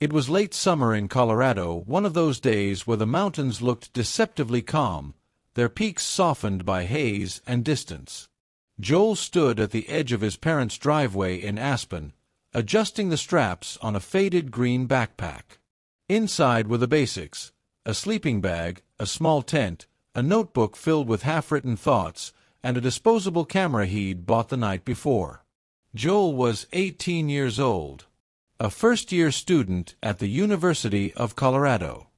It was late summer in Colorado, one of those days where the mountains looked deceptively calm, their peaks softened by haze and distance. Joel stood at the edge of his parents' driveway in Aspen, adjusting the straps on a faded green backpack. Inside were the basics: a sleeping bag, a small tent, a notebook filled with half-written thoughts, and a disposable camera he'd bought the night before. Joel was 18 years old, a first-year student at the University of Colorado.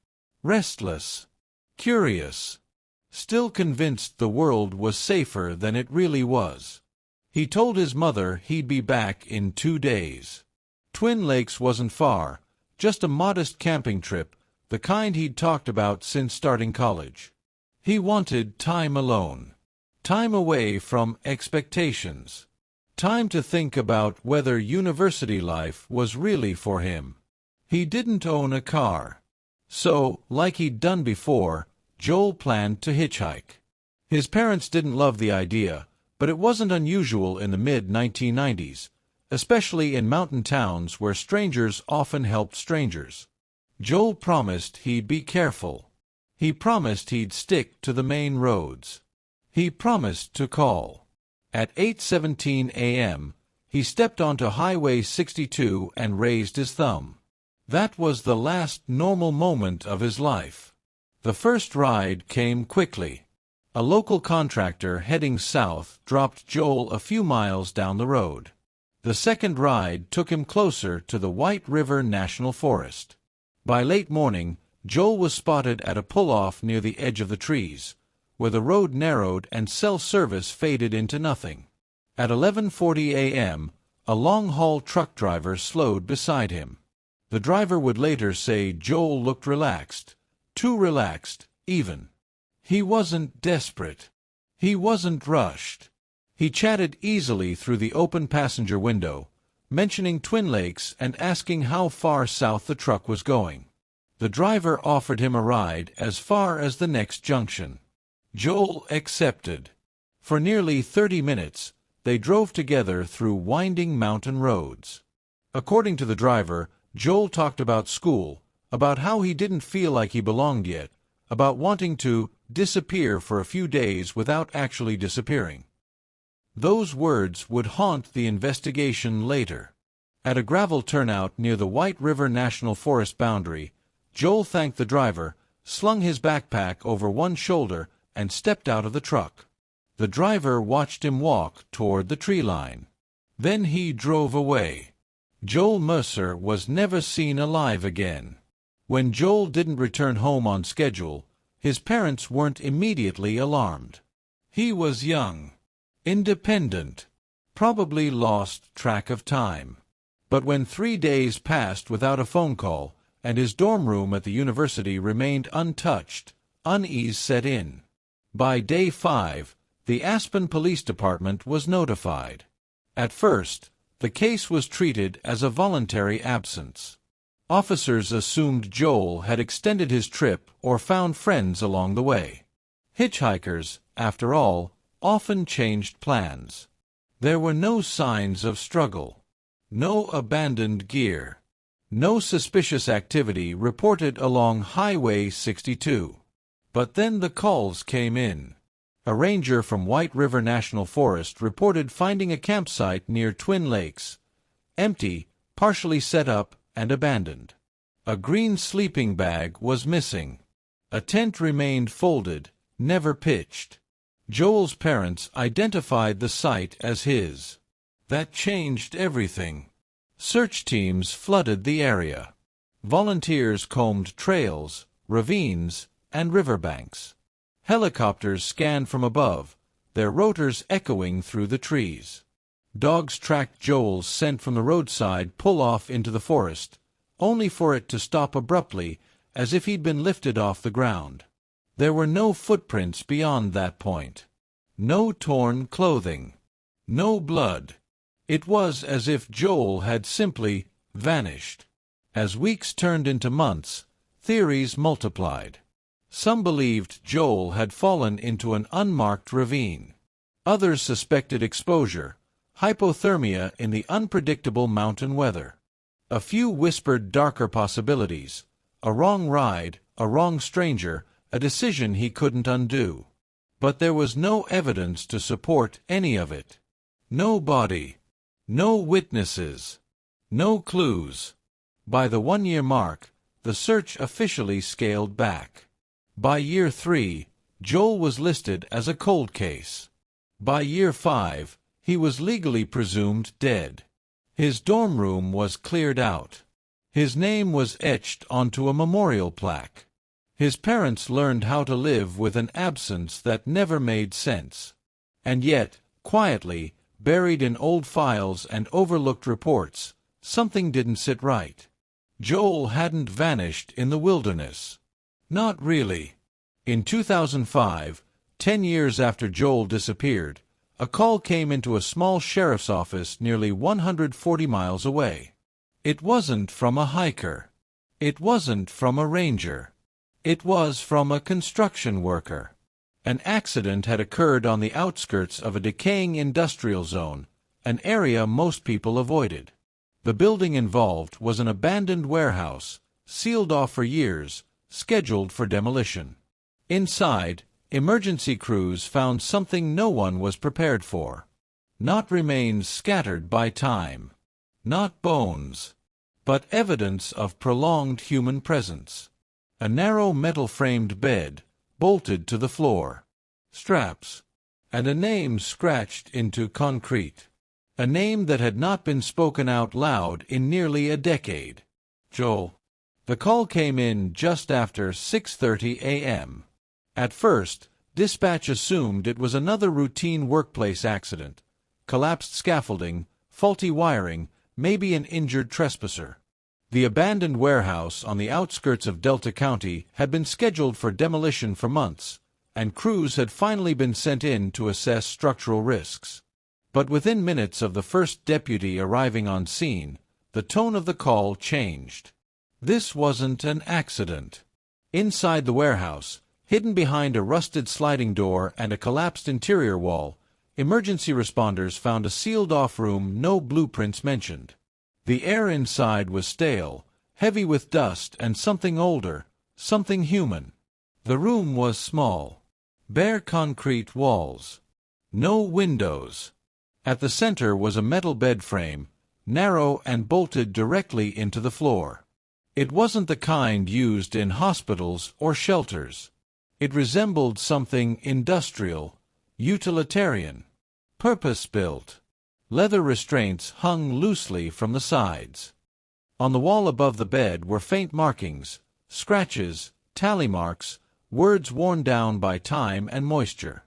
Restless, curious, still convinced the world was safer than it really was. He told his mother he'd be back in 2 days. Twin Lakes wasn't far, just a modest camping trip, the kind he'd talked about since starting college. He wanted time alone, time away from expectations, time to think about whether university life was really for him. He didn't own a car, so, like he'd done before, Joel planned to hitchhike. His parents didn't love the idea, but it wasn't unusual in the mid-1990s, especially in mountain towns where strangers often helped strangers. Joel promised he'd be careful. He promised he'd stick to the main roads. He promised to call. At 8:17 a.m., he stepped onto Highway 62 and raised his thumb. That was the last normal moment of his life. The first ride came quickly. A local contractor heading south dropped Joel a few miles down the road. The second ride took him closer to the White River National Forest. By late morning, Joel was spotted at a pull-off near the edge of the trees, where the road narrowed and cell service faded into nothing. At 11:40 a.m., a long-haul truck driver slowed beside him. The driver would later say Joel looked relaxed, too relaxed, even. He wasn't desperate. He wasn't rushed. He chatted easily through the open passenger window, mentioning Twin Lakes and asking how far south the truck was going. The driver offered him a ride as far as the next junction. Joel accepted. For nearly 30 minutes, they drove together through winding mountain roads. According to the driver, Joel talked about school, about how he didn't feel like he belonged yet, about wanting to disappear for a few days without actually disappearing. Those words would haunt the investigation later. At a gravel turnout near the White River National Forest boundary, Joel thanked the driver, slung his backpack over one shoulder, and stepped out of the truck. The driver watched him walk toward the tree line. Then he drove away. Joel Mercer was never seen alive again. When Joel didn't return home on schedule, his parents weren't immediately alarmed. He was young, independent, probably lost track of time. But when 3 days passed without a phone call, and his dorm room at the university remained untouched, unease set in. By day 5, the Aspen Police Department was notified. At first, the case was treated as a voluntary absence. Officers assumed Joel had extended his trip or found friends along the way. Hitchhikers, after all, often changed plans. There were no signs of struggle, no abandoned gear, no suspicious activity reported along Highway 62. But then the calls came in. A ranger from White River National Forest reported finding a campsite near Twin Lakes, empty, partially set up, and abandoned. A green sleeping bag was missing. A tent remained folded, never pitched. Joel's parents identified the site as his. That changed everything. Search teams flooded the area. Volunteers combed trails, ravines, and riverbanks. Helicopters scanned from above, their rotors echoing through the trees. Dogs tracked Joel's scent from the roadside pull-off into the forest, only for it to stop abruptly, as if he'd been lifted off the ground. There were no footprints beyond that point. No torn clothing. No blood. It was as if Joel had simply vanished. As weeks turned into months, theories multiplied. Some believed Joel had fallen into an unmarked ravine. Others suspected exposure, hypothermia in the unpredictable mountain weather. A few whispered darker possibilities. A wrong ride, a wrong stranger, a decision he couldn't undo. But there was no evidence to support any of it. No body. No witnesses. No clues. By the 1-year mark, the search officially scaled back. By year 3, Joel was listed as a cold case. By year 5, he was legally presumed dead. His dorm room was cleared out. His name was etched onto a memorial plaque. His parents learned how to live with an absence that never made sense. And yet, quietly, buried in old files and overlooked reports, something didn't sit right. Joel hadn't vanished in the wilderness. Not really. In 2005, 10 years after Joel disappeared, a call came into a small sheriff's office nearly 140 miles away. It wasn't from a hiker. It wasn't from a ranger. It was from a construction worker. An accident had occurred on the outskirts of a decaying industrial zone, an area most people avoided. The building involved was an abandoned warehouse, sealed off for years, scheduled for demolition. Inside, emergency crews found something no one was prepared for. Not remains scattered by time. Not bones. But evidence of prolonged human presence. A narrow metal-framed bed, bolted to the floor. Straps. And a name scratched into concrete. A name that had not been spoken out loud in nearly a decade. Joel. The call came in just after 6:30 a.m. At first, dispatch assumed it was another routine workplace accident. Collapsed scaffolding, faulty wiring, maybe an injured trespasser. The abandoned warehouse on the outskirts of Delta County had been scheduled for demolition for months, and crews had finally been sent in to assess structural risks. But within minutes of the first deputy arriving on scene, the tone of the call changed. This wasn't an accident. Inside the warehouse, hidden behind a rusted sliding door and a collapsed interior wall, emergency responders found a sealed-off room no blueprints mentioned. The air inside was stale, heavy with dust and something older, something human. The room was small. Bare concrete walls. No windows. At the center was a metal bed frame, narrow and bolted directly into the floor. It wasn't the kind used in hospitals or shelters. It resembled something industrial, utilitarian, purpose-built. Leather restraints hung loosely from the sides. On the wall above the bed were faint markings, scratches, tally marks, words worn down by time and moisture.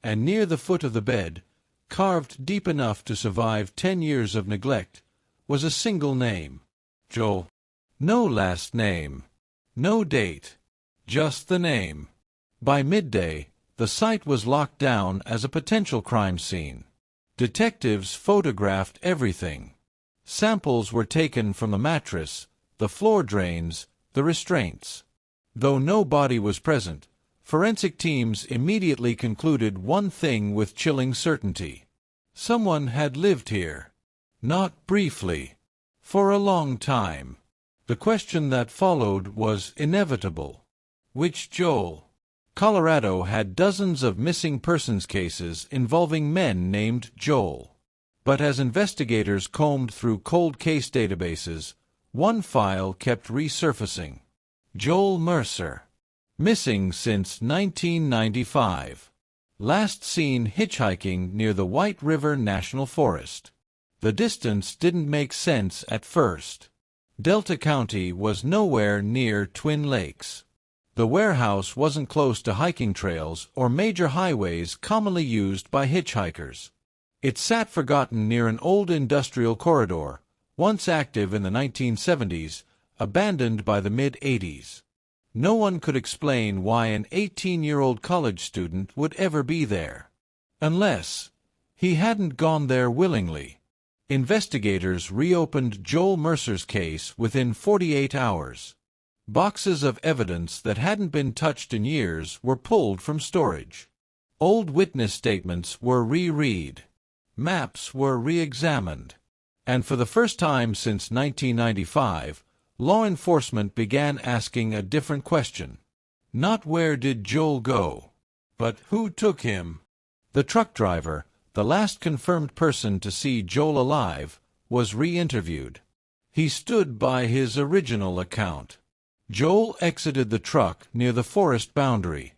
And near the foot of the bed, carved deep enough to survive 10 years of neglect, was a single name. Joel. No last name. No date. Just the name. By midday, the site was locked down as a potential crime scene. Detectives photographed everything. Samples were taken from the mattress, the floor drains, the restraints. Though no body was present, forensic teams immediately concluded one thing with chilling certainty. Someone had lived here. Not briefly. For a long time. The question that followed was inevitable. Which Joel? Colorado had dozens of missing persons cases involving men named Joel. But as investigators combed through cold case databases, one file kept resurfacing. Joel Mercer. Missing since 1995. Last seen hitchhiking near the White River National Forest. The distance didn't make sense at first. Delta County was nowhere near Twin Lakes. The warehouse wasn't close to hiking trails or major highways commonly used by hitchhikers. It sat forgotten near an old industrial corridor, once active in the 1970s, abandoned by the mid-80s. No one could explain why an 18-year-old college student would ever be there. Unless he hadn't gone there willingly. Investigators reopened Joel Mercer's case within 48 hours. Boxes of evidence that hadn't been touched in years were pulled from storage. Old witness statements were reread. Maps were re-examined. And for the first time since 1995, law enforcement began asking a different question. Not where did Joel go, but who took him? The truck driver, the last confirmed person to see Joel alive, was re-interviewed. He stood by his original account. Joel exited the truck near the forest boundary.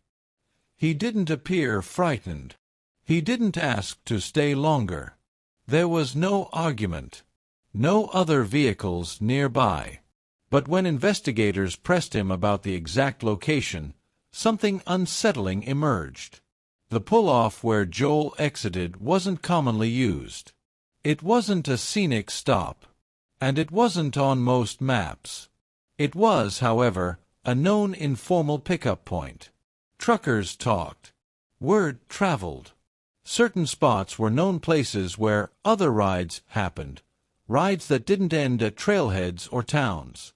He didn't appear frightened. He didn't ask to stay longer. There was no argument. No other vehicles nearby. But when investigators pressed him about the exact location, something unsettling emerged. The pull-off where Joel exited wasn't commonly used. It wasn't a scenic stop, and it wasn't on most maps. It was, however, a known informal pickup point. Truckers talked. Word traveled. Certain spots were known places where other rides happened, rides that didn't end at trailheads or towns.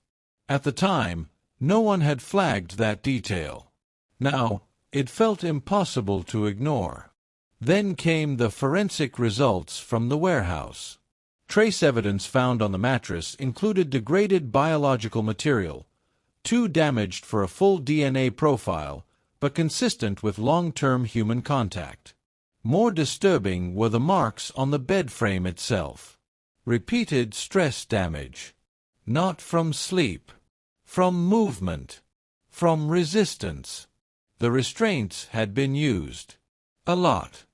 At the time, no one had flagged that detail. Now, it felt impossible to ignore. Then came the forensic results from the warehouse. Trace evidence found on the mattress included degraded biological material, too damaged for a full DNA profile, but consistent with long-term human contact. More disturbing were the marks on the bed frame itself. Repeated stress damage. Not from sleep. From movement. From resistance. The restraints had been used. A lot.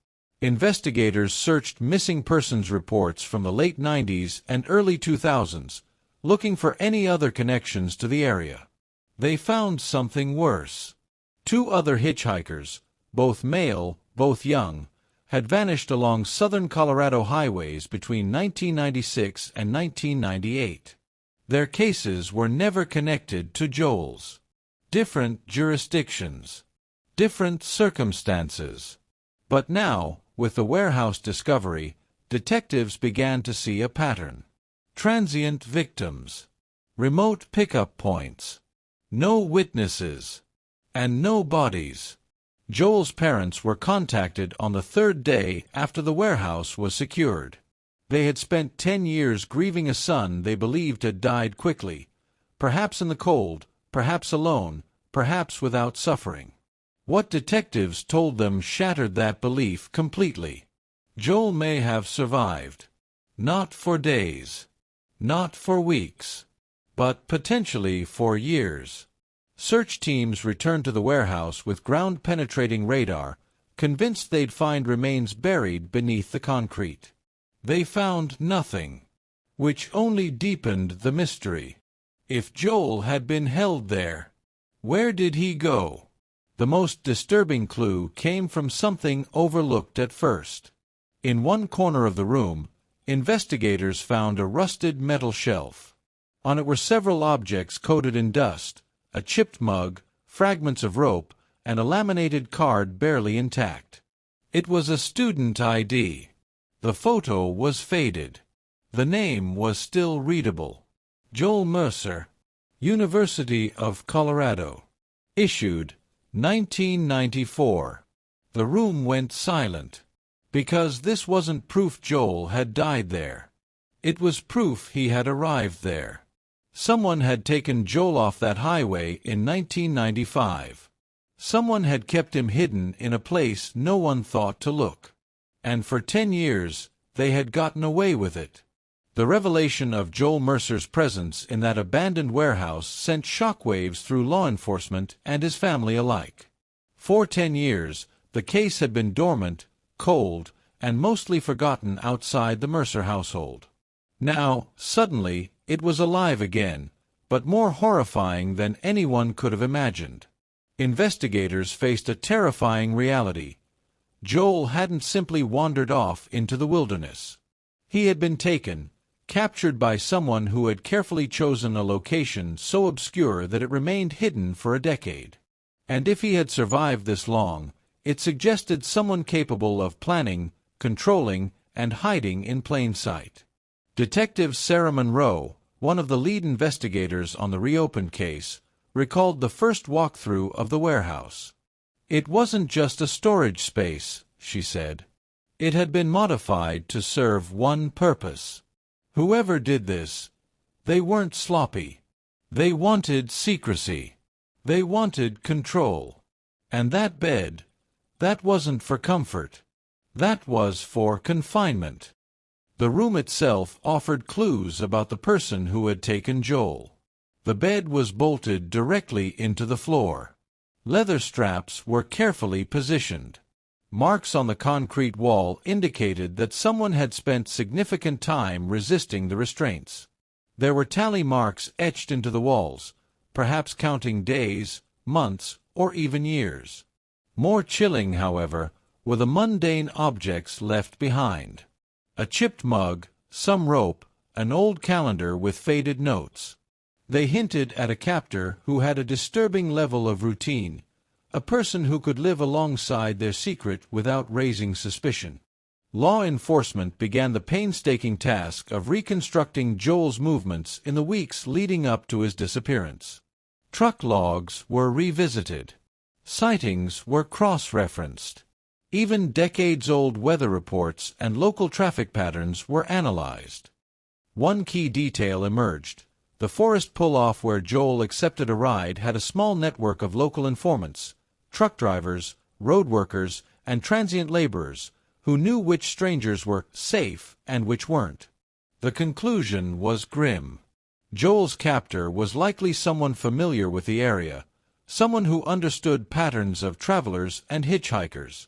Investigators searched missing persons reports from the late 90s and early 2000s, looking for any other connections to the area. They found something worse. 2 other hitchhikers, both male, both young, had vanished along southern Colorado highways between 1996 and 1998. Their cases were never connected to Joel's. Different jurisdictions. Different circumstances. But now, with the warehouse discovery, detectives began to see a pattern. Transient victims. Remote pickup points. No witnesses. And no bodies. Joel's parents were contacted on the 3rd day after the warehouse was secured. They had spent 10 years grieving a son they believed had died quickly, perhaps in the cold, perhaps alone, perhaps without suffering. What detectives told them shattered that belief completely. Joel may have survived. Not for days. Not for weeks. But potentially for years. Search teams returned to the warehouse with ground-penetrating radar, convinced they'd find remains buried beneath the concrete. They found nothing, which only deepened the mystery. If Joel had been held there, where did he go? The most disturbing clue came from something overlooked at first. In one corner of the room, investigators found a rusted metal shelf. On it were several objects coated in dust, a chipped mug, fragments of rope, and a laminated card barely intact. It was a student ID. The photo was faded. The name was still readable. Joel Mercer, University of Colorado. Issued, 1994. The room went silent. Because this wasn't proof Joel had died there. It was proof he had arrived there. Someone had taken Joel off that highway in 1995. Someone had kept him hidden in a place no one thought to look. And for 10 years, they had gotten away with it. The revelation of Joel Mercer's presence in that abandoned warehouse sent shockwaves through law enforcement and his family alike. For 10 years, the case had been dormant, cold, and mostly forgotten outside the Mercer household. Now, suddenly, it was alive again, but more horrifying than anyone could have imagined. Investigators faced a terrifying reality. Joel hadn't simply wandered off into the wilderness. He had been taken, captured by someone who had carefully chosen a location so obscure that it remained hidden for a decade. And if he had survived this long, it suggested someone capable of planning, controlling, and hiding in plain sight. Detective Sarah Monroe, one of the lead investigators on the reopened case, recalled the first walkthrough of the warehouse. It wasn't just a storage space, she said. It had been modified to serve one purpose. Whoever did this, they weren't sloppy. They wanted secrecy. They wanted control. And that bed, that wasn't for comfort. That was for confinement. The room itself offered clues about the person who had taken Joel. The bed was bolted directly into the floor. Leather straps were carefully positioned. Marks on the concrete wall indicated that someone had spent significant time resisting the restraints. There were tally marks etched into the walls, perhaps counting days, months, or even years. More chilling, however, were the mundane objects left behind. A chipped mug, some rope, an old calendar with faded notes. They hinted at a captor who had a disturbing level of routine, a person who could live alongside their secret without raising suspicion. Law enforcement began the painstaking task of reconstructing Joel's movements in the weeks leading up to his disappearance. Truck logs were revisited. Sightings were cross-referenced. Even decades-old weather reports and local traffic patterns were analyzed. One key detail emerged. The forest pull-off where Joel accepted a ride had a small network of local informants, truck drivers, road workers, and transient laborers, who knew which strangers were safe and which weren't. The conclusion was grim. Joel's captor was likely someone familiar with the area, someone who understood patterns of travelers and hitchhikers.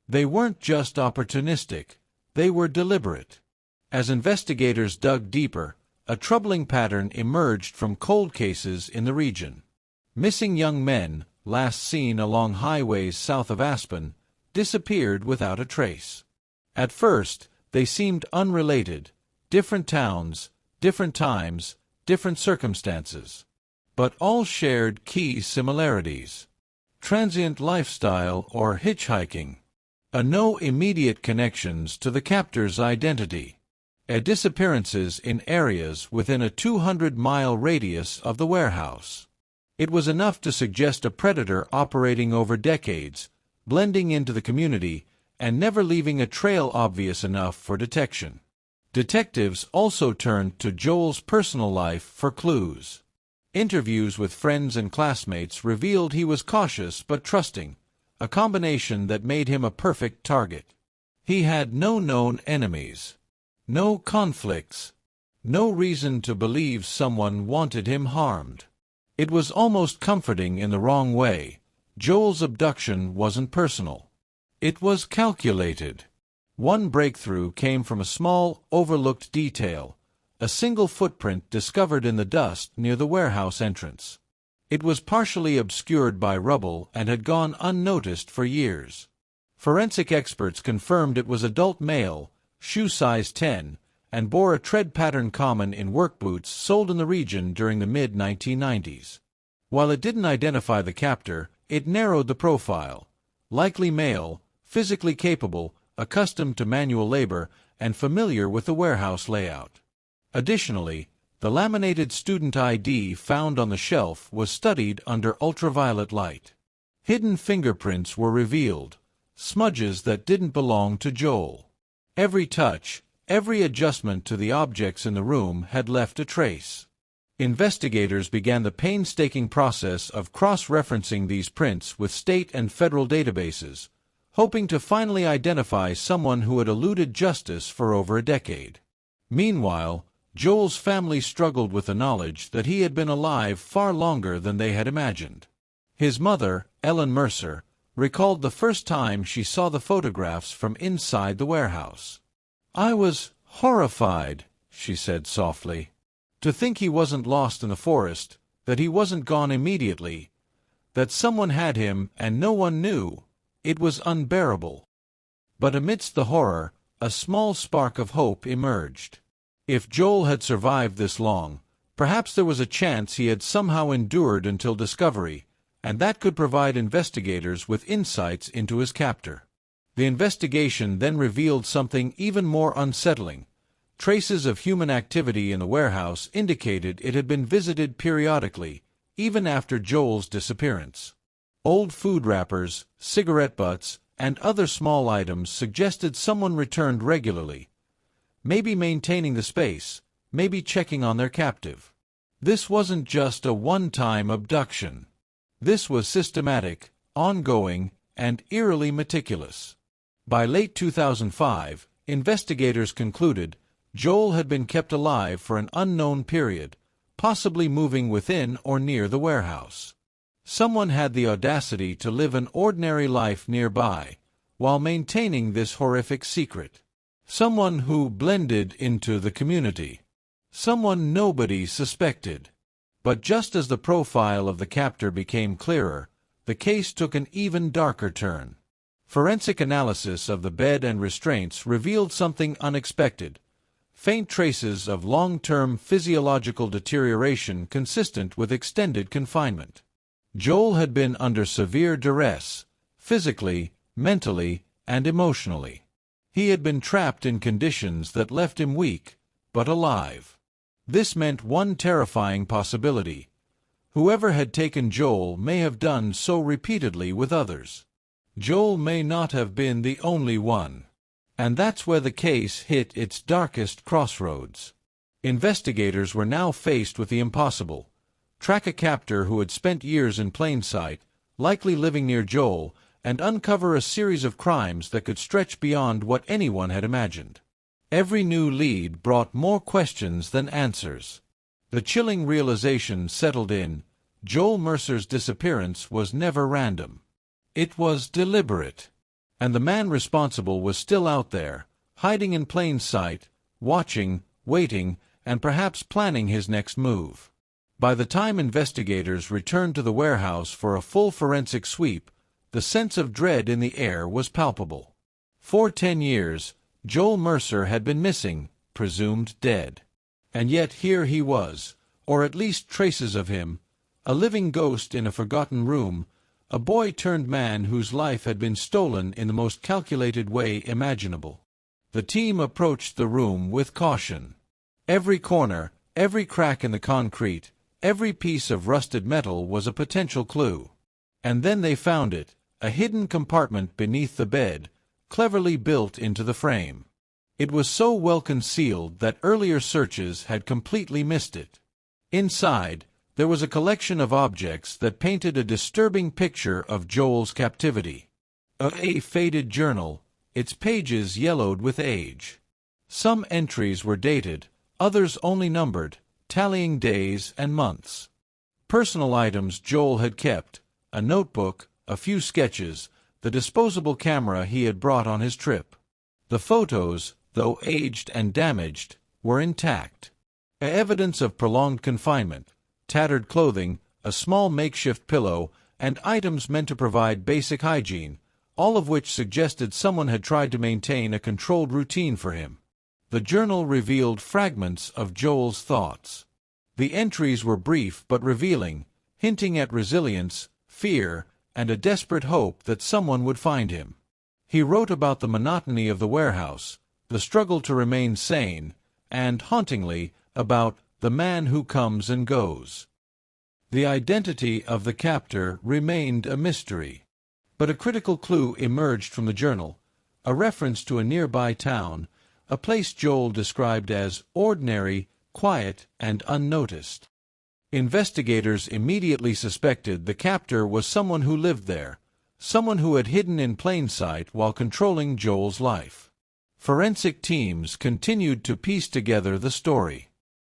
They weren't just opportunistic, they were deliberate. As investigators dug deeper, a troubling pattern emerged from cold cases in the region. Missing young men, last seen along highways south of Aspen, disappeared without a trace. At first, they seemed unrelated, different towns, different times, different circumstances. But all shared key similarities. Transient lifestyle or hitchhiking. No immediate connections to the captor's identity. Disappearances in areas within a 200-mile radius of the warehouse. It was enough to suggest a predator operating over decades, blending into the community, and never leaving a trail obvious enough for detection. Detectives also turned to Joel's personal life for clues. Interviews with friends and classmates revealed he was cautious but trusting, a combination that made him a perfect target. He had no known enemies. No conflicts. No reason to believe someone wanted him harmed. It was almost comforting in the wrong way. Joel's abduction wasn't personal. It was calculated. One breakthrough came from a small, overlooked detail, a single footprint discovered in the dust near the warehouse entrance. It was partially obscured by rubble and had gone unnoticed for years. Forensic experts confirmed it was adult male, shoe size 10, and bore a tread pattern common in work boots sold in the region during the mid-1990s. While it didn't identify the captor, it narrowed the profile. Likely male, physically capable, accustomed to manual labor, and familiar with the warehouse layout. Additionally, the laminated student ID found on the shelf was studied under ultraviolet light. Hidden fingerprints were revealed, smudges that didn't belong to Joel. Every touch, every adjustment to the objects in the room had left a trace. Investigators began the painstaking process of cross-referencing these prints with state and federal databases, hoping to finally identify someone who had eluded justice for over a decade. Meanwhile, Joel's family struggled with the knowledge that he had been alive far longer than they had imagined. His mother, Ellen Mercer, recalled the first time she saw the photographs from inside the warehouse. "I was horrified," she said softly. "To think he wasn't lost in the forest, that he wasn't gone immediately, that someone had him and no one knew, it was unbearable." But amidst the horror, a small spark of hope emerged. If Joel had survived this long, perhaps there was a chance he had somehow endured until discovery, and that could provide investigators with insights into his captor. The investigation then revealed something even more unsettling. Traces of human activity in the warehouse indicated it had been visited periodically, even after Joel's disappearance. Old food wrappers, cigarette butts, and other small items suggested someone returned regularly, maybe maintaining the space, maybe checking on their captive. This wasn't just a one-time abduction. This was systematic, ongoing, and eerily meticulous. By late 2005, investigators concluded Joel had been kept alive for an unknown period, possibly moving within or near the warehouse. Someone had the audacity to live an ordinary life nearby, while maintaining this horrific secret. Someone who blended into the community. Someone nobody suspected. But just as the profile of the captor became clearer, the case took an even darker turn. Forensic analysis of the bed and restraints revealed something unexpected. Faint traces of long-term physiological deterioration consistent with extended confinement. Joel had been under severe duress, physically, mentally, and emotionally. He had been trapped in conditions that left him weak, but alive. This meant one terrifying possibility. Whoever had taken Joel may have done so repeatedly with others. Joel may not have been the only one. And that's where the case hit its darkest crossroads. Investigators were now faced with the impossible. Track a captor who had spent years in plain sight, likely living near Joel, and uncover a series of crimes that could stretch beyond what anyone had imagined. Every new lead brought more questions than answers. The chilling realization settled in: Joel Mercer's disappearance was never random. It was deliberate. And the man responsible was still out there, hiding in plain sight, watching, waiting, and perhaps planning his next move. By the time investigators returned to the warehouse for a full forensic sweep, the sense of dread in the air was palpable. For 10 years, Joel Mercer had been missing, presumed dead. And yet here he was, or at least traces of him, a living ghost in a forgotten room, a boy-turned-man whose life had been stolen in the most calculated way imaginable. The team approached the room with caution. Every corner, every crack in the concrete, every piece of rusted metal was a potential clue. And then they found it, a hidden compartment beneath the bed, cleverly built into the frame. It was so well concealed that earlier searches had completely missed it. Inside, there was a collection of objects that painted a disturbing picture of Joel's captivity. A faded journal, its pages yellowed with age. Some entries were dated, others only numbered, tallying days and months. Personal items Joel had kept, a notebook, a few sketches, the disposable camera he had brought on his trip. The photos, though aged and damaged, were intact. Evidence of prolonged confinement. Tattered clothing, a small makeshift pillow, and items meant to provide basic hygiene, all of which suggested someone had tried to maintain a controlled routine for him. The journal revealed fragments of Joel's thoughts. The entries were brief but revealing, hinting at resilience, fear, and a desperate hope that someone would find him. He wrote about the monotony of the warehouse, the struggle to remain sane, and, hauntingly, about the man who comes and goes. The identity of the captor remained a mystery. But a critical clue emerged from the journal, a reference to a nearby town, a place Joel described as ordinary, quiet, and unnoticed. Investigators immediately suspected the captor was someone who lived there, someone who had hidden in plain sight while controlling Joel's life. Forensic teams continued to piece together the story.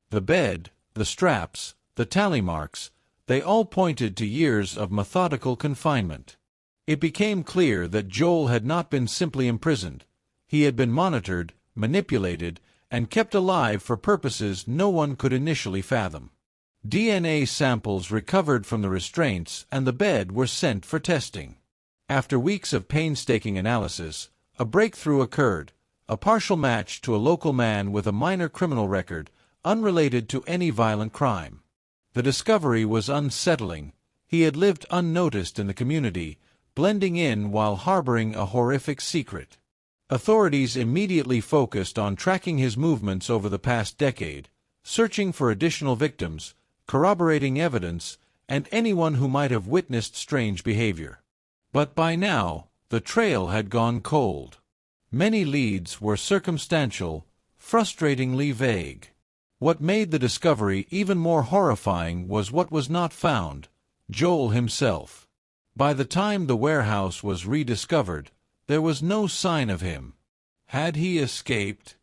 The bed, the straps, the tally marks, they all pointed to years of methodical confinement. It became clear that Joel had not been simply imprisoned. He had been monitored, manipulated, and kept alive for purposes no one could initially fathom. DNA samples recovered from the restraints and the bed were sent for testing. After weeks of painstaking analysis, a breakthrough occurred, a partial match to a local man with a minor criminal record, unrelated to any violent crime. The discovery was unsettling. He had lived unnoticed in the community, blending in while harboring a horrific secret. Authorities immediately focused on tracking his movements over the past decade, searching for additional victims, corroborating evidence, and anyone who might have witnessed strange behavior. But by now, the trail had gone cold. Many leads were circumstantial, frustratingly vague. What made the discovery even more horrifying was what was not found: Joel himself. By the time the warehouse was rediscovered, there was no sign of him. Had he escaped?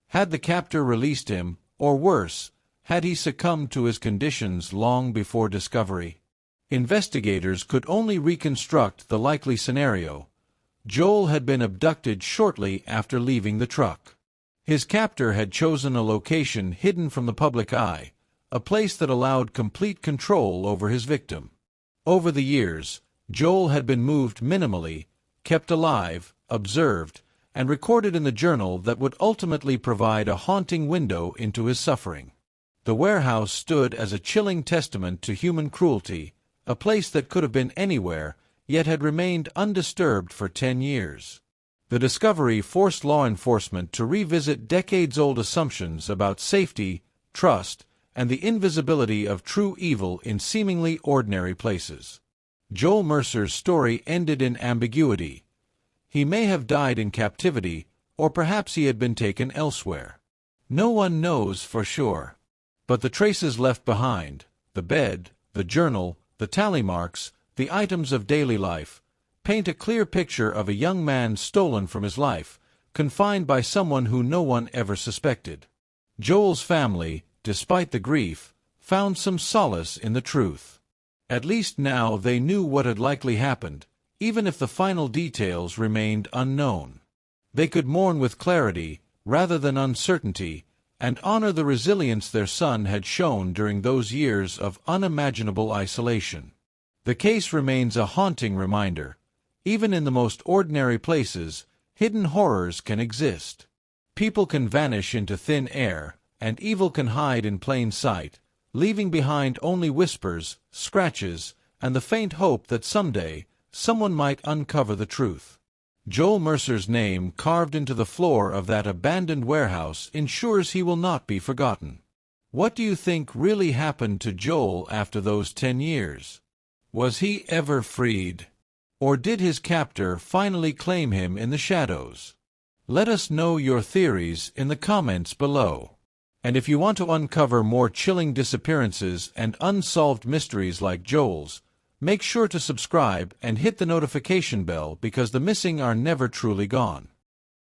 Had the captor released him, or worse, had he succumbed to his conditions long before discovery? Investigators could only reconstruct the likely scenario. Joel had been abducted shortly after leaving the truck. His captor had chosen a location hidden from the public eye, a place that allowed complete control over his victim. Over the years, Joel had been moved minimally, kept alive, observed, and recorded in the journal that would ultimately provide a haunting window into his suffering. The warehouse stood as a chilling testament to human cruelty, a place that could have been anywhere, yet had remained undisturbed for 10 years. The discovery forced law enforcement to revisit decades-old assumptions about safety, trust, and the invisibility of true evil in seemingly ordinary places. Joel Mercer's story ended in ambiguity. He may have died in captivity, or perhaps he had been taken elsewhere. No one knows for sure. But the traces left behind, the bed, the journal, the tally marks, the items of daily life, paint a clear picture of a young man stolen from his life, confined by someone who no one ever suspected. Joel's family, despite the grief, found some solace in the truth. At least now they knew what had likely happened, even if the final details remained unknown. They could mourn with clarity, rather than uncertainty, and honor the resilience their son had shown during those years of unimaginable isolation. The case remains a haunting reminder. Even in the most ordinary places, hidden horrors can exist. People can vanish into thin air, and evil can hide in plain sight, leaving behind only whispers, scratches, and the faint hope that someday someone might uncover the truth. Joel Mercer's name carved into the floor of that abandoned warehouse ensures he will not be forgotten. What do you think really happened to Joel after those 10 years? Was he ever freed? Or did his captor finally claim him in the shadows? Let us know your theories in the comments below. And if you want to uncover more chilling disappearances and unsolved mysteries like Joel's, make sure to subscribe and hit the notification bell because the missing are never truly gone.